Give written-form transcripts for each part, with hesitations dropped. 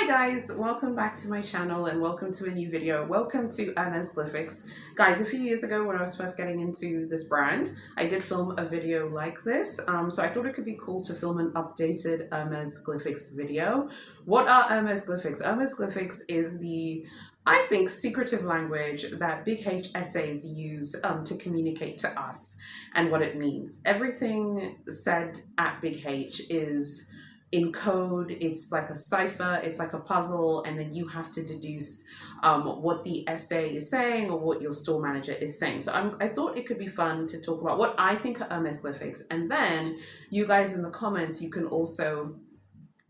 Guys, welcome back to my channel and welcome to a new video. Welcome to Hermesglyphics. Guys, a few years ago when I was first getting into this brand, I did film a video like this. So I thought it could be cool to film an updated Hermesglyphics video. What are Hermesglyphics? Hermesglyphics is the, I think, secretive language that Big H SAs use to communicate to us and what it means. Everything said at Big H is in code. It's like a cipher, it's like a puzzle, and then you have to deduce what the SA is saying or what your store manager is saying. So I thought it could be fun to talk about what I think are Hermesglyphics, and then you guys in the comments, you can also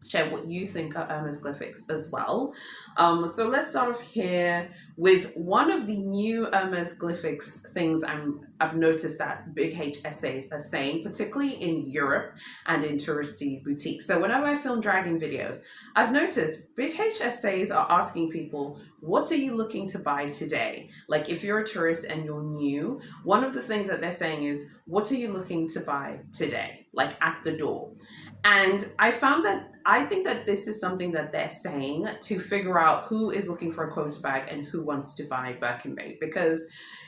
share what you think are Hermesglyphics as well. So let's start off here with one of the new Hermesglyphics things I've noticed that Big H SAs are saying, particularly in Europe and in touristy boutiques. So whenever I film dragging videos, I've noticed Big H SAs are asking people, what are you looking to buy today? Like if you're a tourist and you're new, one of the things that they're saying is, what are you looking to buy today? Like at the door. And I think that this is something that they're saying to figure out who is looking for a quota bag and who wants to buy Birkenbait. Because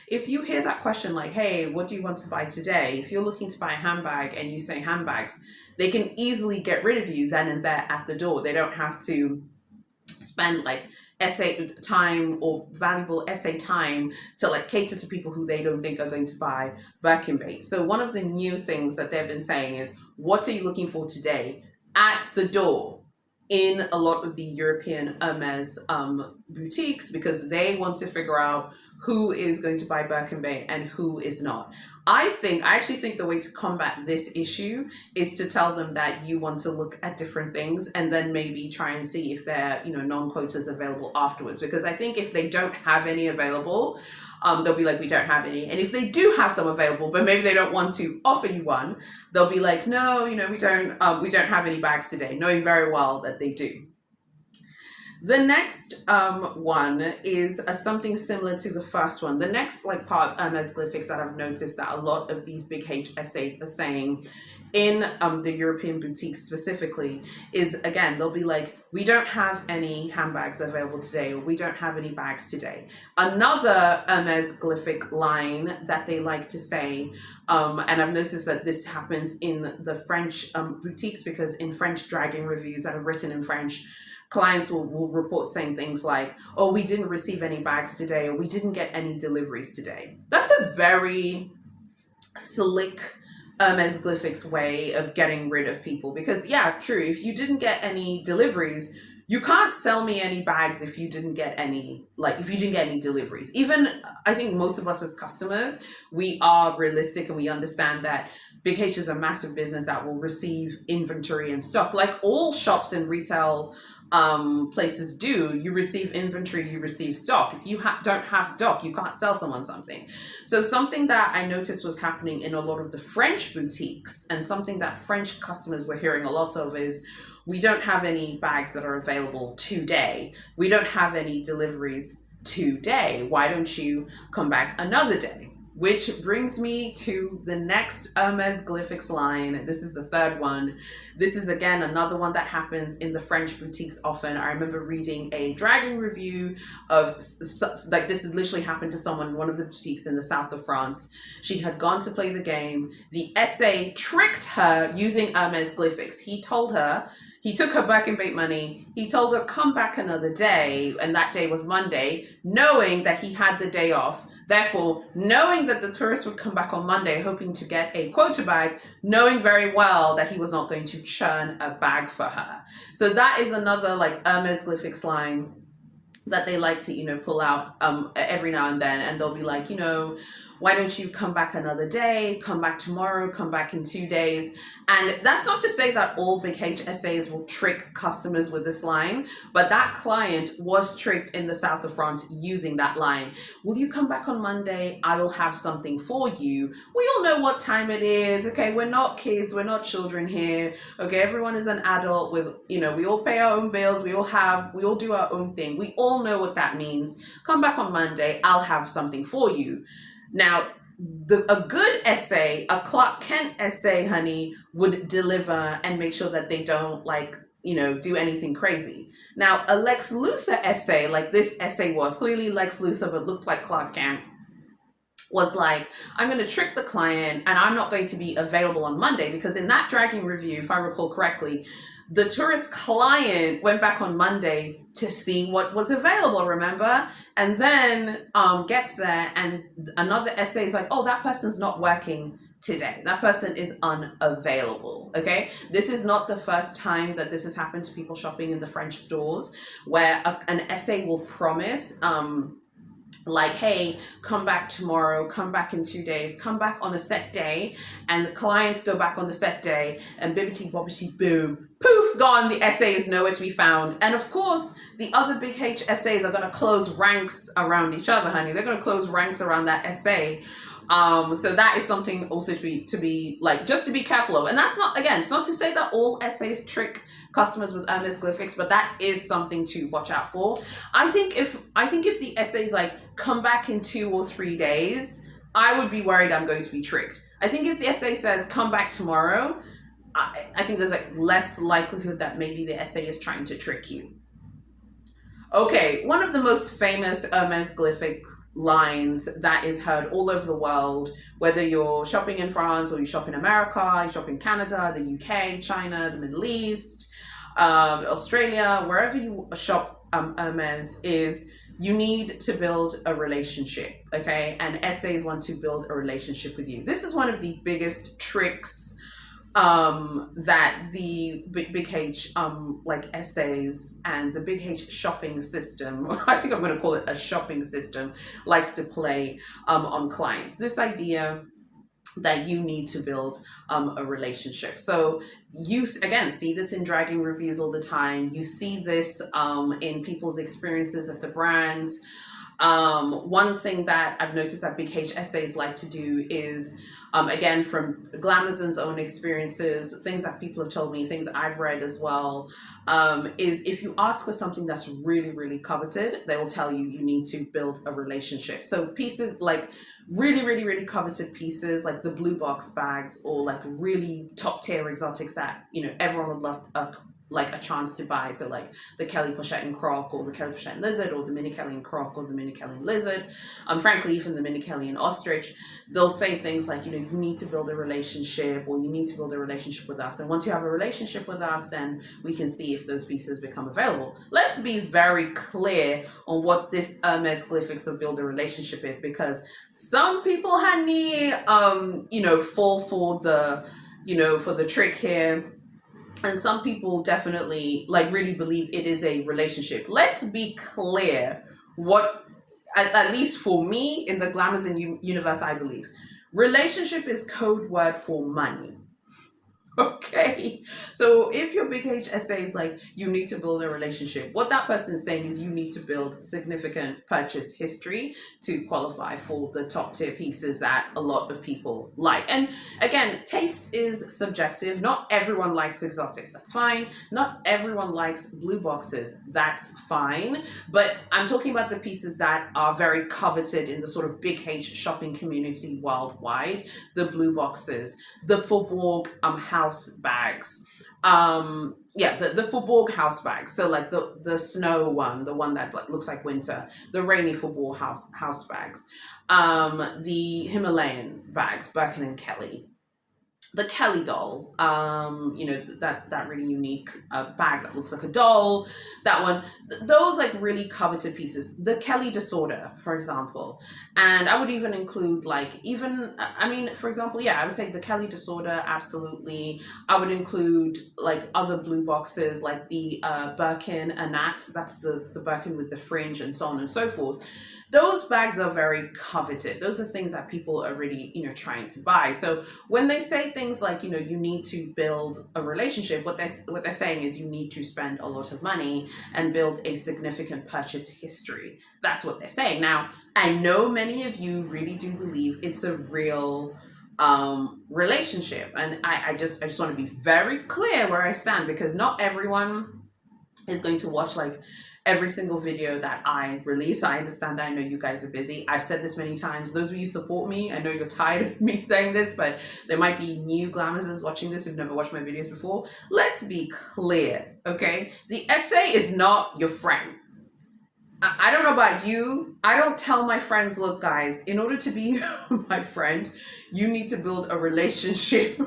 if you hear that question like, hey, what do you want to buy today? If you're looking to buy a handbag and you say handbags, they can easily get rid of you then and there at the door. They don't have to spend like essay time or valuable essay time to like cater to people who they don't think are going to buy Birkenbait. So one of the new things that they've been saying is, what are you looking for today at the door in a lot of the European Hermes boutiques, because they want to figure out who is going to buy Birkenbait and who is not. I actually think the way to combat this issue is to tell them that you want to look at different things and then maybe try and see if there are, non-quotas available afterwards. Because I think if they don't have any available, they'll be like, we don't have any. And if they do have some available, but maybe they don't want to offer you one, they'll be like, no, we don't have any bags today, knowing very well that they do. The next one is something similar to the first one. The next part of Hermesglyphics that I've noticed that a lot of these Big H SAs are saying in the European boutiques specifically is, again, they'll be like, we don't have any handbags available today, or we don't have any bags today. Another Hermesglyphic line that they like to say, and I've noticed that this happens in the French boutiques, because in French dragging reviews that are written in French, clients will report saying things like, oh, we didn't receive any bags today, or we didn't get any deliveries today. That's a very slick Hermesglyphics way of getting rid of people, because yeah, true, if you didn't get any deliveries, you can't sell me any bags if you didn't get any, deliveries. Even, I think most of us as customers, we are realistic and we understand that Big H is a massive business that will receive inventory and stock, like all shops and retail places do. You receive inventory, you receive stock. If you don't have stock, you can't sell someone something. So something that I noticed was happening in a lot of the French boutiques, and something that French customers were hearing a lot of, is, we don't have any bags that are available today. We don't have any deliveries today. Why don't you come back another day? Which brings me to the next Hermesglyphics line. This is the third one. This is, again, another one that happens in the French boutiques often. I remember reading a dragging review of, like, this had literally happened to someone in one of the boutiques in the south of France. She had gone to play the game. The SA tricked her using Hermesglyphics. He took her Birkenbait money. He told her, come back another day. And that day was Monday, knowing that he had the day off. Therefore, knowing that the tourist would come back on Monday, hoping to get a quota bag, knowing very well that he was not going to churn a bag for her. So that is another Hermesglyphics line that they like to, pull out every now and then. And they'll be like, why don't you come back another day, come back tomorrow, come back in 2 days. And that's not to say that all Big H SAs will trick customers with this line, but that client was tricked in the south of France using that line. Will you come back on Monday? I will have something for you. We all know what time it is. Okay, we're not kids, we're not children here. Okay, everyone is an adult with, we all pay our own bills, we all do our own thing. We all know what that means. Come back on Monday, I'll have something for you. Now, a good SA, a Clark Kent SA, honey, would deliver and make sure that they don't do anything crazy. Now, a Lex Luthor SA, like this SA was clearly Lex Luthor, but looked like Clark Kent, was like, I'm going to trick the client and I'm not going to be available on Monday, because in that dragging review, if I recall correctly, the tourist client went back on Monday to see what was available, remember? And then gets there and another SA is like, oh, that person's not working today. That person is unavailable, okay? This is not the first time that this has happened to people shopping in the French stores, where an SA will promise, like, hey, come back tomorrow, come back in 2 days, come back on a set day, and the clients go back on the set day, and bibbity bobbity boom, poof, gone, the SA is nowhere to be found. And of course, the other Big H SAs are going to close ranks around each other, honey. They're going to close ranks around that SA. So that is something also to be like, just to be careful of. And that's not, again, it's not to say that all SAs trick customers with Hermesglyphics, but that is something to watch out for. I think if the SAs like come back in 2 or 3 days, I would be worried I'm going to be tricked. I think if the SA says come back tomorrow, I think there's like less likelihood that maybe the SA is trying to trick you. Okay, one of the most famous Hermesglyphic lines that is heard all over the world, whether you're shopping in France or you shop in America, you shop in Canada, the UK, China, the Middle East, Australia, wherever you shop Hermes, is you need to build a relationship, okay? And SAs want to build a relationship with you. This is one of the biggest tricks that the Big H like SAs and the Big H shopping system, I think I'm going to call it a shopping system, likes to play on clients. This idea that you need to build a relationship. So you, again, see this in dragging reviews all the time. You see this in people's experiences at the brands. One thing that I've noticed that Big H SAs like to do is, again, from Glamazon's own experiences, things that people have told me, things I've read as well, is if you ask for something that's really, really coveted, they will tell you you need to build a relationship. So pieces like really, really, really coveted pieces, like the blue box bags, or like really top tier exotics that, everyone would love like a chance to buy. So like the Kelly Pochette and Croc, or the Kelly Pochette and Lizard, or the Mini Kelly and Croc, or the Mini Kelly and Lizard. Frankly, even the Mini Kelly and Ostrich, they'll say things like, you need to build a relationship, or you need to build a relationship with us. And once you have a relationship with us, then we can see if those pieces become available. Let's be very clear on what this Hermesglyphics of build a relationship is, because some people, honey, fall for the trick here. And some people definitely really believe it is a relationship. Let's be clear what, at least for me in the Glamazon universe, I believe. Relationship is code word for money. Okay, so if your Big H SA is like, you need to build a relationship, what that person is saying is you need to build significant purchase history to qualify for the top tier pieces that a lot of people like. And again, taste is subjective. Not everyone likes exotics, that's fine. Not everyone likes blue boxes, that's fine. But I'm talking about the pieces that are very coveted in the sort of Big H shopping community worldwide. The blue boxes, the Faubourg house bags, the Faubourg house bags. So like the snow one, the one that looks like winter, the rainy Faubourg house bags, the Himalayan bags, Birkin and Kelly, the Kelly doll, that really unique bag that looks like a doll, that one, those like really coveted pieces. The Kelly Disorder, for example. And I would even include for example, I would say the Kelly Disorder, absolutely. I would include like other blue boxes, like the Birkin Anat, that's the Birkin with the fringe and so on and so forth. Those bags are very coveted. Those are things that people are really, trying to buy. So when they say things like, you need to build a relationship, what they're saying is you need to spend a lot of money and build a significant purchase history. That's what they're saying. Now, I know many of you really do believe it's a real relationship. And I just want to be very clear where I stand, because not everyone is going to watch like every single video that I release. I understand that. I know you guys are busy. I've said this many times. Those of you who support me, I know you're tired of me saying this, but there might be new glamazons watching this who've never watched my videos before. Let's be clear, okay? The SA is not your friend. I don't know about you. I don't tell my friends, look, guys, in order to be my friend, you need to build a relationship,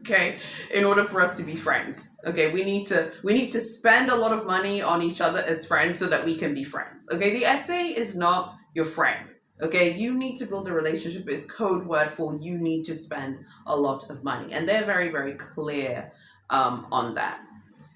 okay, in order for us to be friends. Okay, we need to spend a lot of money on each other as friends so that we can be friends. Okay, the SA is not your friend. Okay, you need to build a relationship. It's code word for you need to spend a lot of money. And they're very, very clear on that.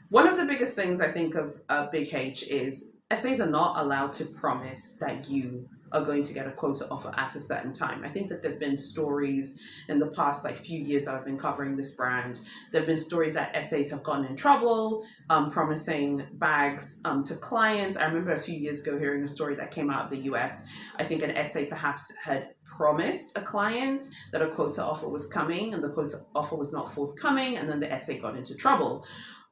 One of the biggest things I think of Big H is SAs are not allowed to promise that you are going to get a quota offer at a certain time. I think that there have been stories in the past like few years that I've been covering this brand. There have been stories that SAs have gotten in trouble promising bags to clients. I remember a few years ago hearing a story that came out of the US. I think an SA perhaps had promised a client that a quota offer was coming and the quota offer was not forthcoming, and then the SA got into trouble.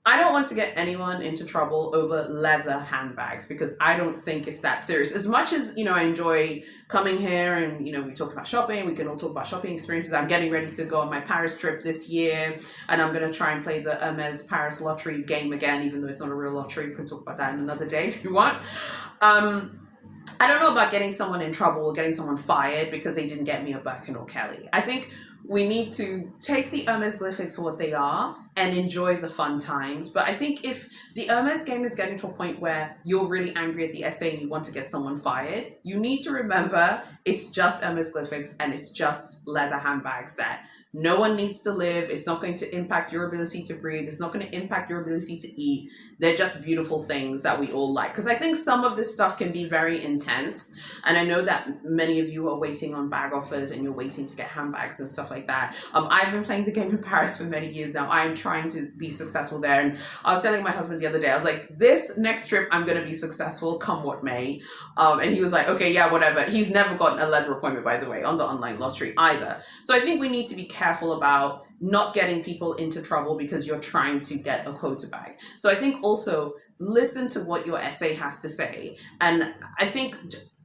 I don't want to get anyone into trouble over leather handbags because I don't think it's that serious. As much as, I enjoy coming here and, we talk about shopping, we can all talk about shopping experiences. I'm getting ready to go on my Paris trip this year, and I'm going to try and play the Hermes Paris lottery game again, even though it's not a real lottery. We can talk about that in another day if you want. I don't know about getting someone in trouble or getting someone fired because they didn't get me a Birkin or Kelly. I think we need to take the Hermesglyphics for what they are and enjoy the fun times. But I think if the Hermes game is getting to a point where you're really angry at the SA and you want to get someone fired, you need to remember it's just Hermesglyphics and it's just leather handbags that no one needs to live. It's not going to impact your ability to breathe. It's not going to impact your ability to eat. They're just beautiful things that we all like. Because I think some of this stuff can be very intense. And I know that many of you are waiting on bag offers and you're waiting to get handbags and stuff like that. I've been playing the game in Paris for many years now. I'm trying to be successful there. And I was telling my husband the other day, I was like, this next trip, I'm going to be successful come what may. And he was like, okay, yeah, whatever. He's never gotten a leather appointment, by the way, on the online lottery either. So I think we need to be careful about not getting people into trouble because you're trying to get a quota bag. So I think also listen to what your SA has to say. And I think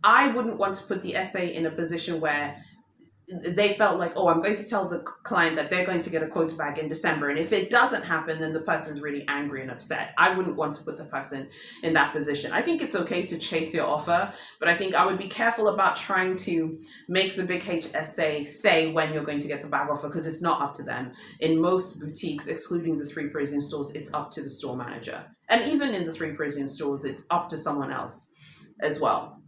I wouldn't want to put the SA in a position where they felt like, oh, I'm going to tell the client that they're going to get a quota bag in December. And if it doesn't happen, then the person's really angry and upset. I wouldn't want to put the person in that position. I think it's okay to chase your offer, but I think I would be careful about trying to make the Big H SA say when you're going to get the bag offer, because it's not up to them. In most boutiques, excluding the 3 Parisian stores, it's up to the store manager. And even in the 3 Parisian stores, it's up to someone else as well.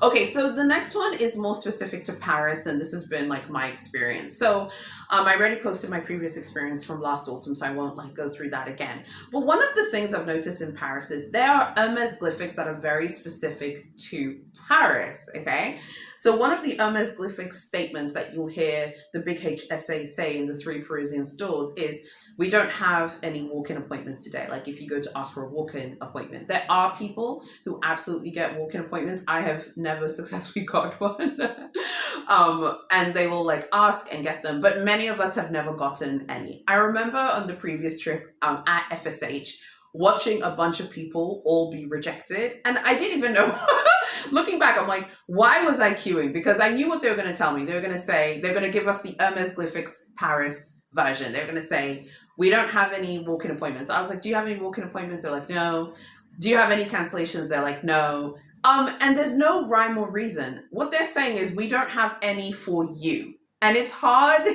Okay, so the next one is more specific to Paris, and this has been like my experience. So I already posted my previous experience from last autumn, so I won't like go through that again. But one of the things I've noticed in Paris is there are Hermesglyphics that are very specific to Paris, okay? So one of the Hermesglyphics statements that you'll hear the Big H SAs say in the 3 Parisian stores is, we don't have any walk-in appointments today. Like if you go to ask for a walk-in appointment, there are people who absolutely get walk-in appointments. I have never successfully got one. And they will like ask and get them, but many of us have never gotten any. I remember on the previous trip at FSH, watching a bunch of people all be rejected. And I didn't even know, looking back, I'm like, why was I queuing? Because I knew what they were going to tell me. They were going to say, they're going to give us the Hermesglyphics Paris version. They're going to say, we don't have any walk-in appointments. I was like, do you have any walk-in appointments? They're like, no. Do you have any cancellations? They're like, no. And there's no rhyme or reason. What they're saying is, we don't have any for you. And it's hard,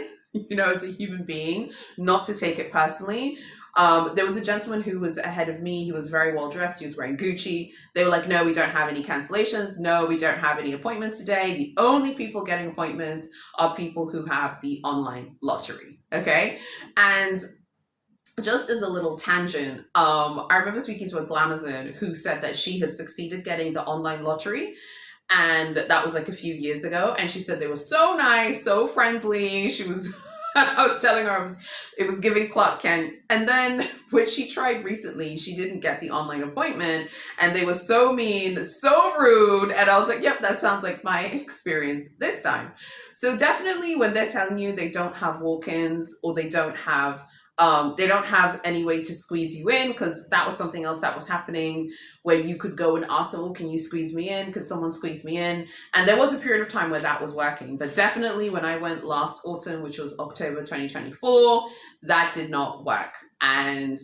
as a human being, not to take it personally. There was a gentleman who was ahead of me. He was very well dressed. He was wearing Gucci. They were like, no, we don't have any cancellations. No, we don't have any appointments today. The only people getting appointments are people who have the online lottery. Okay. And just as a little tangent, I remember speaking to a glamazon who said that she had succeeded getting the online lottery. And that was like a few years ago. And she said they were so nice, so friendly. She was, I was telling her it was giving Clark Kent. And then when she tried recently, she didn't get the online appointment. And they were so mean, so rude. And I was like, yep, that sounds like my experience this time. So definitely when they're telling you they don't have walk-ins or they don't have They don't have any way to squeeze you in, because that was something else that was happening, where you could go and ask them, well, can you squeeze me in? Could someone squeeze me in? And there was a period of time where that was working. But definitely when I went last autumn, which was October 2024, that did not work. And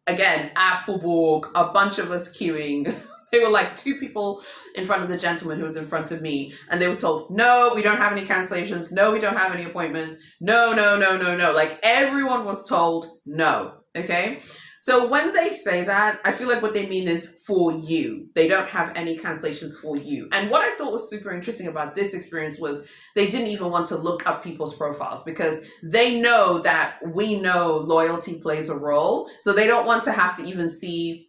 again, at Faubourg, a bunch of us queuing. They were like two people in front of the gentleman who was in front of me, and they were told, no, we don't have any cancellations. No, we don't have any appointments. No, no, no, no, no. Like everyone was told no. Okay. So when they say that, I feel like what they mean is for you. They don't have any cancellations for you. And what I thought was super interesting about this experience was they didn't even want to look up people's profiles, because they know that we know loyalty plays a role. So they don't want to have to even see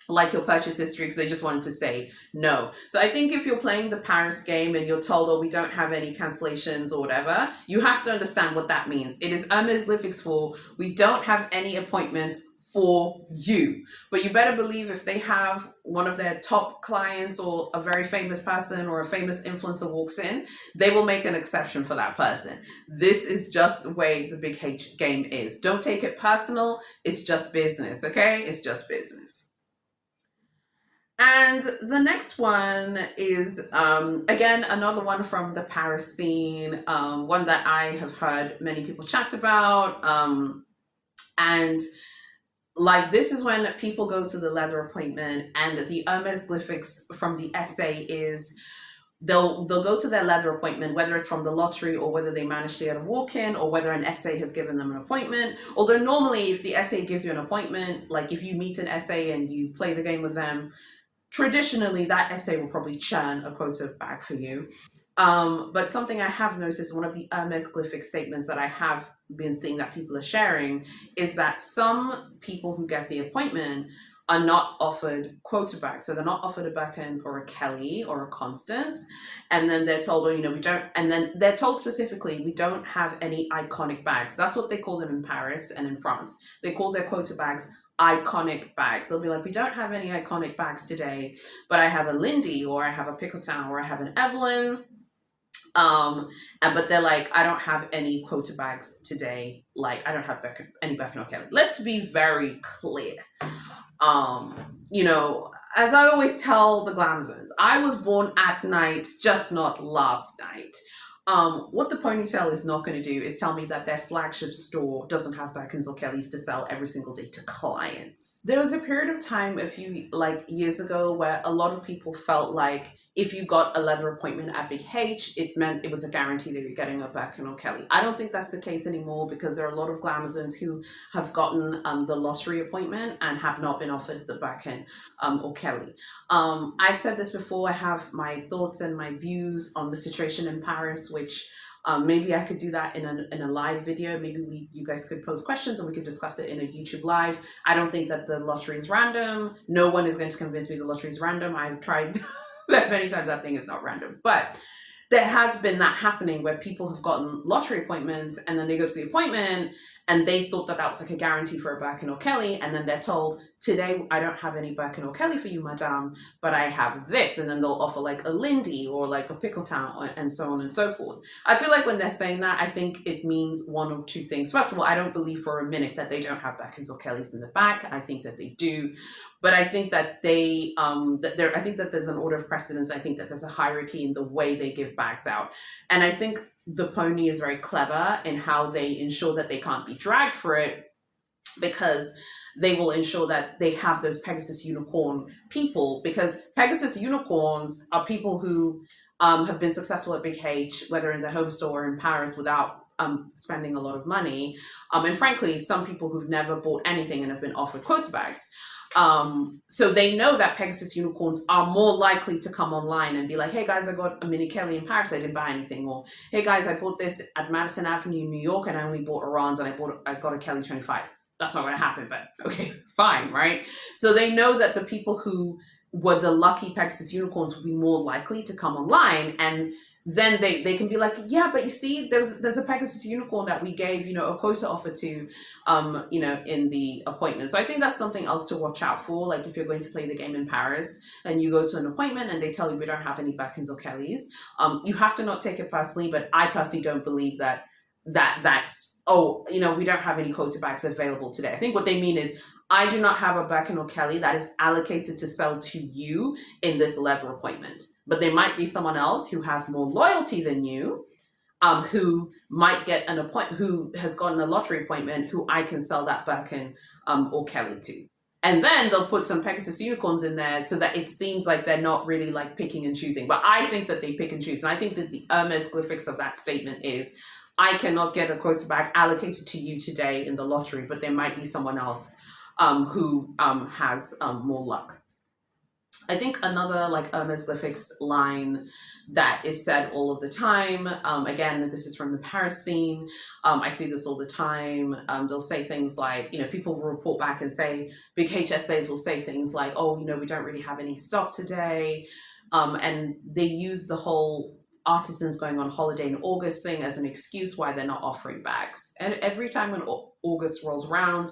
like your purchase history, because they just wanted to say no. So I think if you're playing the Paris game and you're told, oh, we don't have any cancellations or whatever, you have to understand what that means. It is Hermesglyphics for we don't have any appointments for you. But you better believe if they have one of their top clients or a very famous person or a famous influencer walks in, they will make an exception for that person. This is just the way the Big H game is. Don't take it personal. It's just business, okay? It's just business. And the next one is, again, another one from the Paris scene, one that I have heard many people chat about. And like, this is when people go to the leather appointment, and the Hermesglyphics from the SA is, they'll go to their leather appointment, whether it's from the lottery or whether they manage to get a walk-in or whether an SA has given them an appointment. Although normally if the SA gives you an appointment, like if you meet an SA and you play the game with them, traditionally that SA will probably churn a quota bag for you. But something I have noticed, one of the Hermesglyphic statements that I have been seeing that people are sharing, is that some people who get the appointment are not offered quota bags. So they're not offered a Birkin or a Kelly or a Constance. And then they're told, well, we don't, and then they're told specifically, we don't have any iconic bags. That's what they call them in Paris and in France. They call their quota bags iconic bags. They'll be like, we don't have any iconic bags today, but I have a Lindy, or I have a Picotin, or I have an Evelyn. But they're like, I don't have any quota bags today. Like, I don't have any Birkin or Kelly. Let's be very clear. As I always tell the Glamazons, I was born at night, just not last night. What the ponytail is not going to do is tell me that their flagship store doesn't have Birkins or Kellys to sell every single day to clients. There was a period of time a few years ago where a lot of people felt like if you got a leather appointment at Big H, it meant it was a guarantee that you're getting a Birkin or Kelly. I don't think that's the case anymore, because there are a lot of Glamazons who have gotten the lottery appointment and have not been offered the Birkin or Kelly. I've said this before, I have my thoughts and my views on the situation in Paris, which maybe I could do that in a live video. Maybe you guys could pose questions and we could discuss it in a YouTube live. I don't think that the lottery is random. No one is going to convince me the lottery is random. I've tried that many times. That thing is not random. But there has been that happening where people have gotten lottery appointments and then they go to the appointment and they thought that that was like a guarantee for a Birkin or Kelly, and then they're told, today I don't have any Birkin or Kelly for you, madame, but I have this, and then they'll offer like a Lindy or like a Picotin and so on and so forth. I feel like when they're saying that, I think it means one of two things. First of all, I don't believe for a minute that they don't have Birkins or Kellys in the back. I think that they do, but I think that I think that there's an order of precedence. I think that there's a hierarchy in the way they give bags out, and I think the pony is very clever in how they ensure that they can't be dragged for it, because they will ensure that they have those Pegasus unicorn people, because Pegasus unicorns are people who have been successful at Big H, whether in the home store or in Paris, without spending a lot of money. And frankly, some people who've never bought anything and have been offered quota bags. So they know that Pegasus unicorns are more likely to come online and be like, hey guys, I got a mini Kelly in Paris, I didn't buy anything. Or hey guys, I bought this at Madison Avenue, New York, and I only bought Orange, and I got a Kelly 25. That's not going to happen, but okay, fine, right? So they know that the people who were the lucky Pegasus unicorns will be more likely to come online, and then they can be like, yeah, but you see, there's a Pegasus unicorn that we gave, a quota offer to, in the appointment. So I think that's something else to watch out for. Like if you're going to play the game in Paris and you go to an appointment and they tell you we don't have any Birkins or Kellys, you have to not take it personally. But I personally don't believe that's oh, we don't have any quota bags available today. I think what they mean is, I do not have a Birkin or Kelly that is allocated to sell to you in this leather appointment. But there might be someone else who has more loyalty than you, who might get an appointment, who has gotten a lottery appointment, who I can sell that Birkin or Kelly to. And then they'll put some Pegasus unicorns in there so that it seems like they're not really like picking and choosing. But I think that they pick and choose. And I think that the Hermesglyphics of that statement is, I cannot get a quota bag allocated to you today in the lottery, but there might be someone else who has more luck. I think another like Hermesglyphics line that is said all of the time, again, this is from the Paris scene. I see this all the time. They'll say things like, people will report back and say, Big H SAs will say things like, oh, we don't really have any stock today. And they use the whole artisans going on holiday in August thing as an excuse why they're not offering bags. And every time when August rolls around,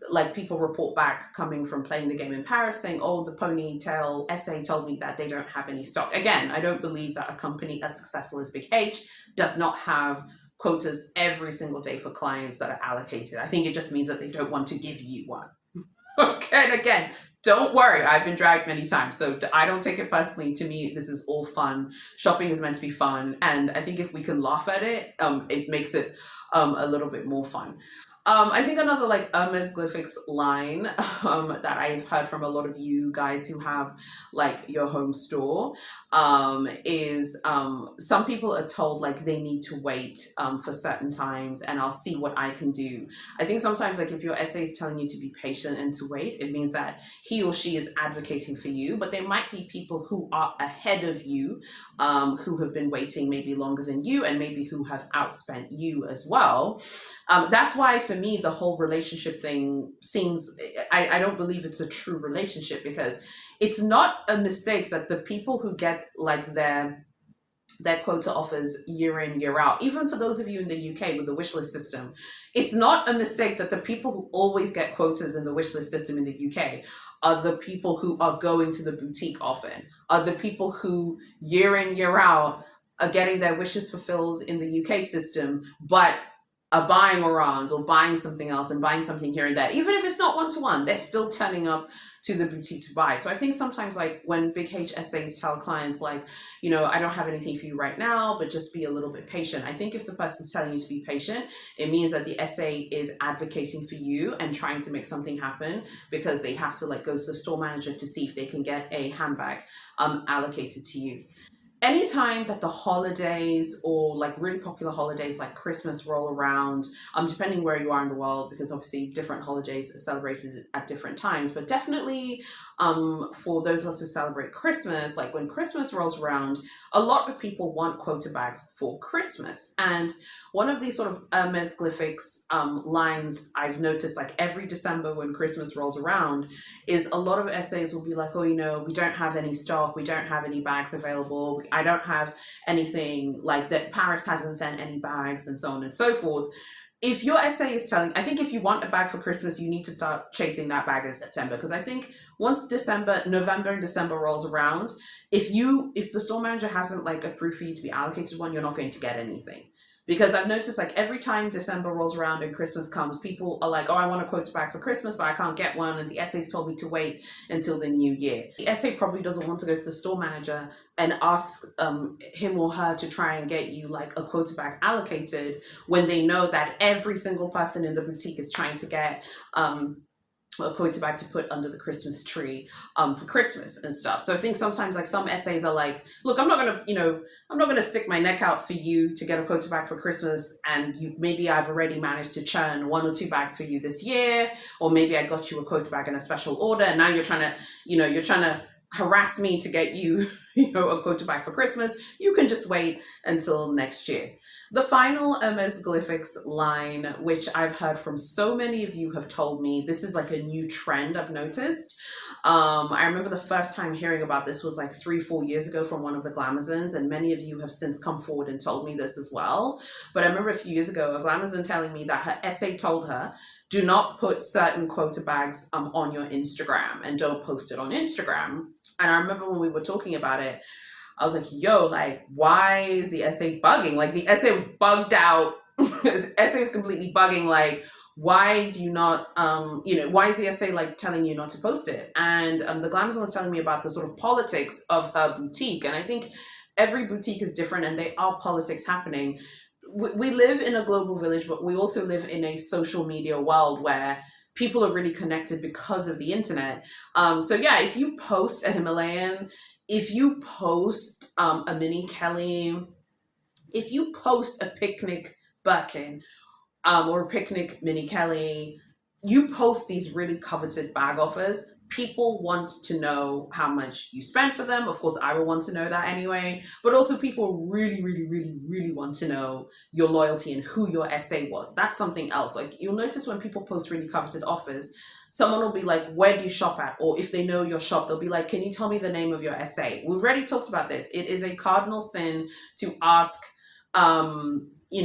like people report back coming from playing the game in Paris saying, oh, the ponytail SA told me that they don't have any stock. Again, I don't believe that a company as successful as Big H does not have quotas every single day for clients that are allocated. I think it just means that they don't want to give you one. Okay, and again, don't worry, I've been dragged many times, so I don't take it personally. To me, this is all fun. Shopping is meant to be fun, and I think if we can laugh at it, it makes it a little bit more fun. I think another like Hermesglyphics line that I've heard from a lot of you guys who have like your home store is some people are told like they need to wait for certain times, and I'll see what I can do. I think sometimes like if your SA is telling you to be patient and to wait, it means that he or she is advocating for you, but there might be people who are ahead of you who have been waiting maybe longer than you, and maybe who have outspent you as well. That's why for me, the whole relationship thing seems, I don't believe it's a true relationship, because it's not a mistake that the people who get like their quota offers year in, year out, even for those of you in the UK with the wishlist system, it's not a mistake that the people who always get quotas in the wishlist system in the UK are the people who are going to the boutique often, are the people who year in, year out are getting their wishes fulfilled in the UK system, but are buying Orans or buying something else and buying something here and there. Even if it's not one-to-one, they're still turning up to the boutique to buy. So I think sometimes like when Big H SAs tell clients like, I don't have anything for you right now, but just be a little bit patient. I think if the person's telling you to be patient, it means that the SA is advocating for you and trying to make something happen, because they have to like go to the store manager to see if they can get a handbag allocated to you. Anytime that the holidays or like really popular holidays like Christmas roll around, depending where you are in the world, because obviously different holidays are celebrated at different times, but definitely for those of us who celebrate Christmas, like when Christmas rolls around, a lot of people want quota bags for Christmas. And one of these sort of Hermesglyphics lines I've noticed like every December when Christmas rolls around is a lot of SAs will be like, oh, we don't have any stock, we don't have any bags available, I don't have anything like that, Paris hasn't sent any bags, and so on and so forth. If your SA is telling, I think if you want a bag for Christmas, you need to start chasing that bag in September, because I think once November and December rolls around, if the store manager hasn't like approved for you to be allocated one, you're not going to get anything. Because I've noticed like every time December rolls around and Christmas comes, people are like, oh, I want a quota bag for Christmas, but I can't get one. And the SA's told me to wait until the new year. The SA probably doesn't want to go to the store manager and ask him or her to try and get you like a quota bag allocated, when they know that every single person in the boutique is trying to get a quota bag to put under the Christmas tree for Christmas and stuff. So I think sometimes like some SAs are like, look, I'm not gonna stick my neck out for you to get a quota bag for Christmas, and maybe I've already managed to churn 1 or 2 bags for you this year, or maybe I got you a quota bag in a special order, and now you're trying to harass me to get you, a quota bag for Christmas. You can just wait until next year. The final Hermesglyphics line, which I've heard from so many of you have told me, this is like a new trend I've noticed. I remember the first time hearing about this was like 3-4 years ago from one of the Glamazons, and many of you have since come forward and told me this as well. But I remember a few years ago, a Glamazon telling me that her SA told her, do not put certain quota bags on your Instagram, and don't post it on Instagram. And I remember when we were talking about it, I was like, yo, like, why is the SA bugging? Like the SA was bugged out SA is completely bugging, like, why do you not, why is the SA like telling you not to post it? And the Glamazon was telling me about the sort of politics of her boutique. And I think every boutique is different and there are politics happening. We live in a global village, but we also live in a social media world where people are really connected because of the internet. So yeah, if you post a Himalayan, if you post a mini Kelly, if you post a picnic Birkin, or picnic mini Kelly, you post these really coveted bag offers. People want to know how much you spent for them. Of course, I will want to know that anyway. But also, people really, really, really, really want to know your loyalty and who your SA was. That's something else. Like, you'll notice when people post really coveted offers, someone will be like, "Where do you shop at?" Or if they know your shop, they'll be like, "Can you tell me the name of your SA?" We've already talked about this. It is a cardinal sin to ask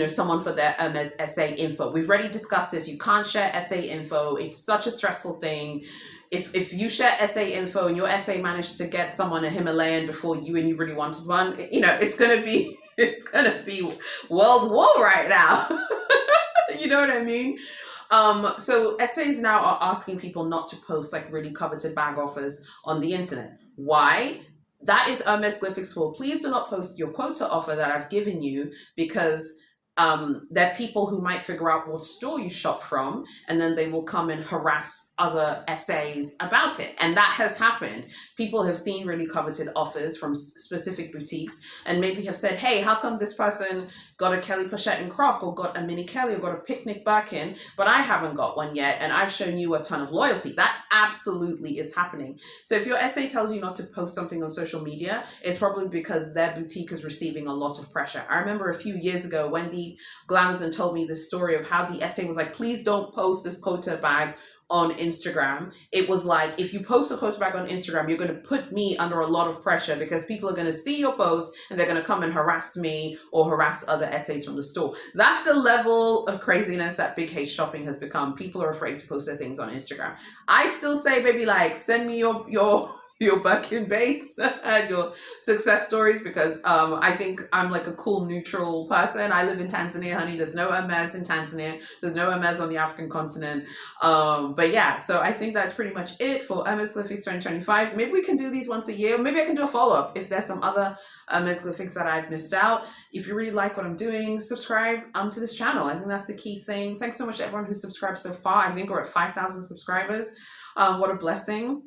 someone for their Hermes SA info. We've already discussed this. You can't share SA info. It's such a stressful thing. If you share SA info and your SA managed to get someone a Himalayan before you and you really wanted one, it's gonna be world war right now. You know what I mean? So SAs now are asking people not to post like really coveted bag offers on the internet. Why? That is Hermesglyphics for. Please do not post your quota offer that I've given you, because there are people who might figure out what store you shop from, and then they will come and harass other SAs about it. And that has happened. People have seen really coveted offers from specific boutiques and maybe have said, "Hey, how come this person got a Kelly Pochette and Croc, or got a mini Kelly, or got a picnic Birkin, but I haven't got one yet, and I've shown you a ton of loyalty." That absolutely is happening. So if your SA tells you not to post something on social media, it's probably because their boutique is receiving a lot of pressure. I remember a few years ago when the Glamazon told me the story of how the SA was like, "Please don't post this quota bag on Instagram." It was like, if you post a quota bag on Instagram, you're going to put me under a lot of pressure, because people are going to see your post and they're going to come and harass me or harass other SAs from the store. That's the level of craziness that Big H shopping has become. People are afraid to post their things on Instagram. I still say, baby, like, send me your Birkin baits and your success stories, because I think I'm like a cool neutral person. I live in Tanzania, honey. There's no Hermes in Tanzania. There's no Hermes on the African continent. But yeah, so I think that's pretty much it for Hermesglyphics 2025. Maybe we can do these once a year. Maybe I can do a follow-up if there's some other Hermesglyphics that I've missed out. If you really like what I'm doing, subscribe to this channel. I think that's the key thing. Thanks so much to everyone who's subscribed so far. I think we're at 5,000 subscribers. What a blessing.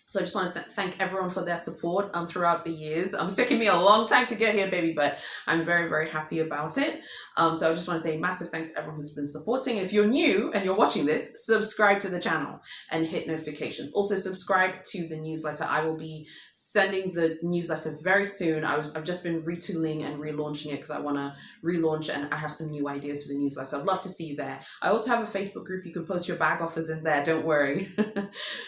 So I just want to thank everyone for their support throughout the years. It's taken me a long time to get here, baby, but I'm very, very happy about it. So I just want to say massive thanks to everyone who's been supporting. If you're new and you're watching this, subscribe to the channel and hit notifications. Also subscribe to the newsletter. I will be sending the newsletter very soon. I've just been retooling and relaunching it because I want to relaunch, and I have some new ideas for the newsletter. I'd love to see you there. I also have a Facebook group. You can post your bag offers in there. Don't worry.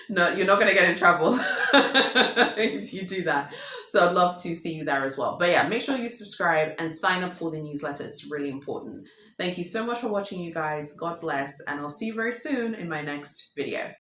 No, you're not going to get in trouble if you do that. So I'd love to see you there as well. But yeah, make sure you subscribe and sign up for the newsletter. It's really important. Thank you so much for watching, you guys. God bless, and I'll see you very soon in my next video.